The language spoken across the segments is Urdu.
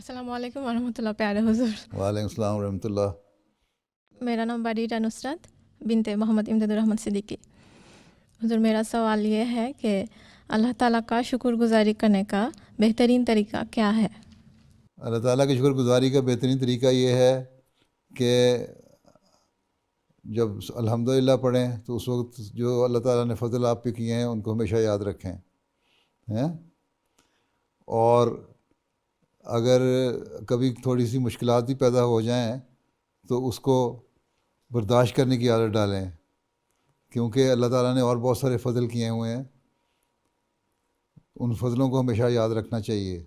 السلام علیکم ورحمۃ اللہ پیارے حضور۔ وعلیکم السلام ورحمۃ اللہ۔ میرا نام باریرہ نصرت بنت محمد امداد الرحمن صدیقی۔ حضور میرا سوال یہ ہے کہ اللہ تعالیٰ کا شکر گزاری کرنے کا بہترین طریقہ کیا ہے؟ اللہ تعالیٰ کی شکر گزاری کا بہترین طریقہ یہ ہے کہ جب الحمدللہ پڑھیں تو اس وقت جو اللہ تعالیٰ نے فضل آپ پہ کیے ہیں ان کو ہمیشہ یاد رکھیں ہیں، اور اگر کبھی تھوڑی سی مشکلات بھی پیدا ہو جائیں تو اس کو برداشت کرنے کی عادت ڈالیں، کیونکہ اللہ تعالیٰ نے اور بہت سارے فضل کیے ہوئے ہیں، ان فضلوں کو ہمیشہ یاد رکھنا چاہیے۔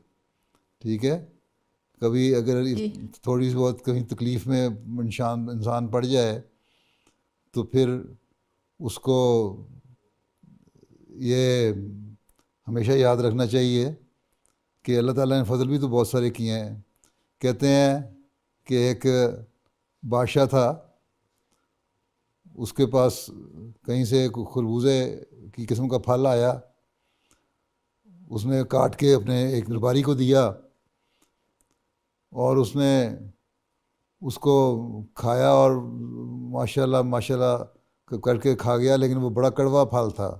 ٹھیک ہے، کبھی اگر تھوڑی سی بہت کہیں تکلیف میں انسان پڑ جائے تو پھر اس کو یہ ہمیشہ یاد رکھنا چاہیے کہ اللہ تعالیٰ نے فضل بھی تو بہت سارے کیے ہیں۔ کہتے ہیں کہ ایک بادشاہ تھا، اس کے پاس کہیں سے ایک خربوزے کی قسم کا پھل آیا، اس نے کاٹ کے اپنے ایک درباری کو دیا اور اس نے اس کو کھایا اور ماشاءاللہ کر کے کھا گیا، لیکن وہ بڑا کڑوا پھل تھا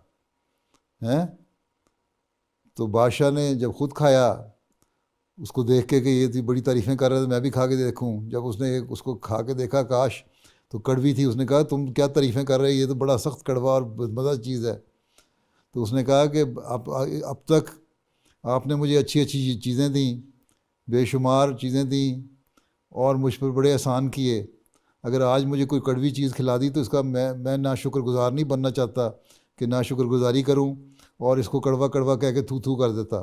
تو بادشاہ نے جب خود کھایا، اس کو دیکھ کے کہ یہ تو بڑی تعریفیں کر رہا تھا، میں بھی کھا کے دیکھوں۔ جب اس نے اس کو کھا کے دیکھا کاش تو کڑوی تھی، اس نے کہا تم کیا تعریفیں کر رہے، یہ تو بڑا سخت کڑوا اور مزہ چیز ہے۔ تو اس نے کہا کہ اب تک آپ نے مجھے اچھی اچھی چیزیں دیں، بے شمار چیزیں دیں اور مجھ پر بڑے احسان کیے، اگر آج مجھے کوئی کڑوی چیز کھلا دی تو اس کا میں نا شکر گزار نہیں بننا چاہتا کہ نا شکر گزاری کروں اور اس کو کڑوا کڑوا کہہ کے تھو تھو کر دیتا۔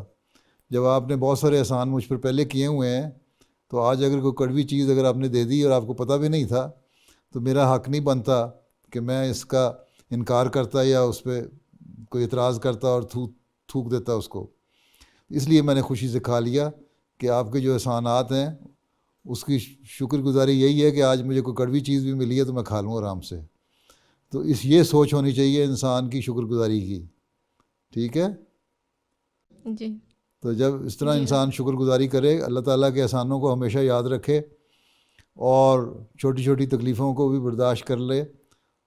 جب آپ نے بہت سارے احسان مجھ پر پہلے کیے ہوئے ہیں تو آج اگر کوئی کڑوی چیز اگر آپ نے دے دی اور آپ کو پتہ بھی نہیں تھا تو میرا حق نہیں بنتا کہ میں اس کا انکار کرتا یا اس پہ کوئی اعتراض کرتا اور تھوک دیتا اس کو۔ اس لیے میں نے خوشی سے کھا لیا کہ آپ کے جو احسانات ہیں اس کی شکر گزاری یہی ہے کہ آج مجھے کوئی کڑوی چیز بھی ملی ہے تو میں کھا لوں آرام سے۔ تو یہ سوچ ہونی چاہیے انسان کی شکر گزاری کی۔ ٹھیک ہے جی، تو جب اس طرح انسان شکر گزاری کرے، اللہ تعالیٰ کے احسانوں کو ہمیشہ یاد رکھے اور چھوٹی چھوٹی تکلیفوں کو بھی برداشت کر لے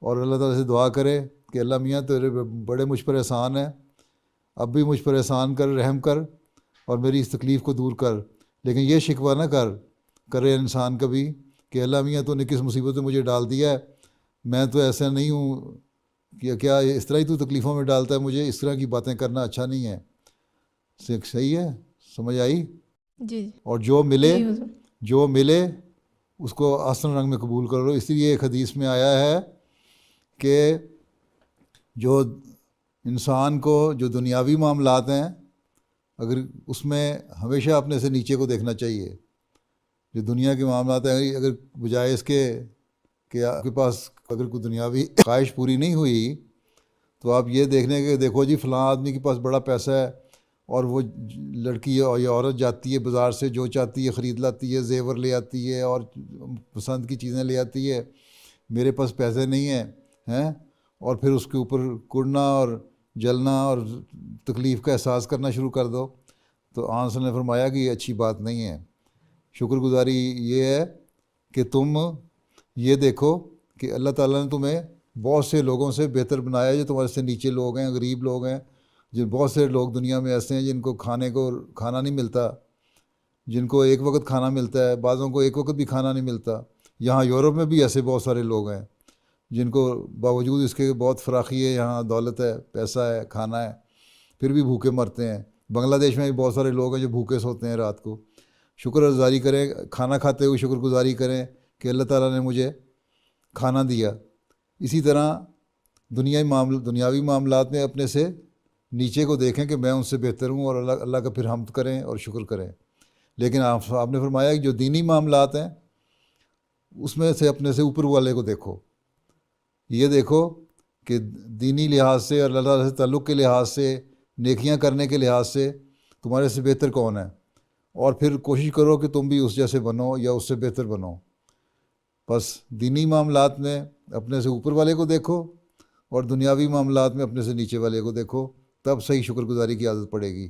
اور اللہ تعالیٰ سے دعا کرے کہ اللہ میاں تیرے بڑے مجھ پر احسان ہیں، اب بھی مجھ پر احسان کر، رحم کر اور میری اس تکلیف کو دور کر۔ لیکن یہ شکوہ نہ کرے انسان کبھی کہ اللہ میاں تو نے کس مصیبت میں مجھے ڈال دیا ہے، میں تو ایسا نہیں ہوں، کہ کیا اس طرح ہی تو تکلیفوں میں ڈالتا ہے مجھے، اس طرح کی باتیں کرنا اچھا نہیں ہے۔ صحیح ہے، سمجھ آئی؟ جی اور جو حضور، ملے اس کو آسن رنگ میں قبول کرو۔ اس لیے ایک حدیث میں آیا ہے کہ جو انسان کو جو دنیاوی معاملات ہیں اگر اس میں ہمیشہ اپنے سے نیچے کو دیکھنا چاہیے۔ جو دنیا کے معاملات ہیں، اگر بجائے اس کے کہ آپ کے پاس اگر کوئی دنیاوی خواہش پوری نہیں ہوئی تو آپ یہ دیکھنے کے دیکھو جی فلاں آدمی کے پاس بڑا پیسہ ہے اور وہ لڑکی یا عورت جاتی ہے بازار سے جو چاہتی ہے خرید لاتی ہے، زیور لے آتی ہے اور پسند کی چیزیں لے آتی ہے، میرے پاس پیسے نہیں ہیں اور پھر اس کے اوپر کڑنا اور جلنا اور تکلیف کا احساس کرنا شروع کر دو، تو آن صلی اللہ نے فرمایا کہ یہ اچھی بات نہیں ہے۔ شکر گزاری یہ ہے کہ تم یہ دیکھو کہ اللہ تعالیٰ نے تمہیں بہت سے لوگوں سے بہتر بنایا ہے، جو تمہارے سے نیچے لوگ ہیں، غریب لوگ ہیں، بہت سے لوگ دنیا میں ایسے ہیں جن کو کھانا نہیں ملتا، جن کو ایک وقت کھانا ملتا ہے، بعضوں کو ایک وقت بھی کھانا نہیں ملتا۔ یہاں یورپ میں بھی ایسے بہت سارے لوگ ہیں جن کو باوجود اس کے بہت فراخی ہے، یہاں دولت ہے، پیسہ ہے، کھانا ہے، پھر بھی بھوکے مرتے ہیں۔ بنگلہ دیش میں بھی بہت سارے لوگ ہیں جو بھوکے سوتے ہیں رات کو۔ شکر گزاری کریں، کھانا کھاتے ہوئے شکر گزاری کریں کہ اللہ تعالیٰ نے مجھے کھانا دیا۔ اسی طرح دنیاوی معاملات میں اپنے سے نیچے کو دیکھیں کہ میں ان سے بہتر ہوں اور اللہ کا پھر حمد کریں اور شکر کریں۔ لیکن آپ نے فرمایا کہ جو دینی معاملات ہیں اس میں سے اپنے سے اوپر والے کو دیکھو، یہ دیکھو کہ دینی لحاظ سے اور اللہ تعالیٰ سے تعلق کے لحاظ سے، نیکیاں کرنے کے لحاظ سے تمہارے سے بہتر کون ہے، اور پھر کوشش کرو کہ تم بھی اس جیسے بنو یا اس سے بہتر بنو۔ بس دینی معاملات میں اپنے سے اوپر والے کو دیکھو اور دنیاوی معاملات میں اپنے سے نیچے والے کو دیکھو، تب صحیح شکر گزاری کی عادت پڑے گی۔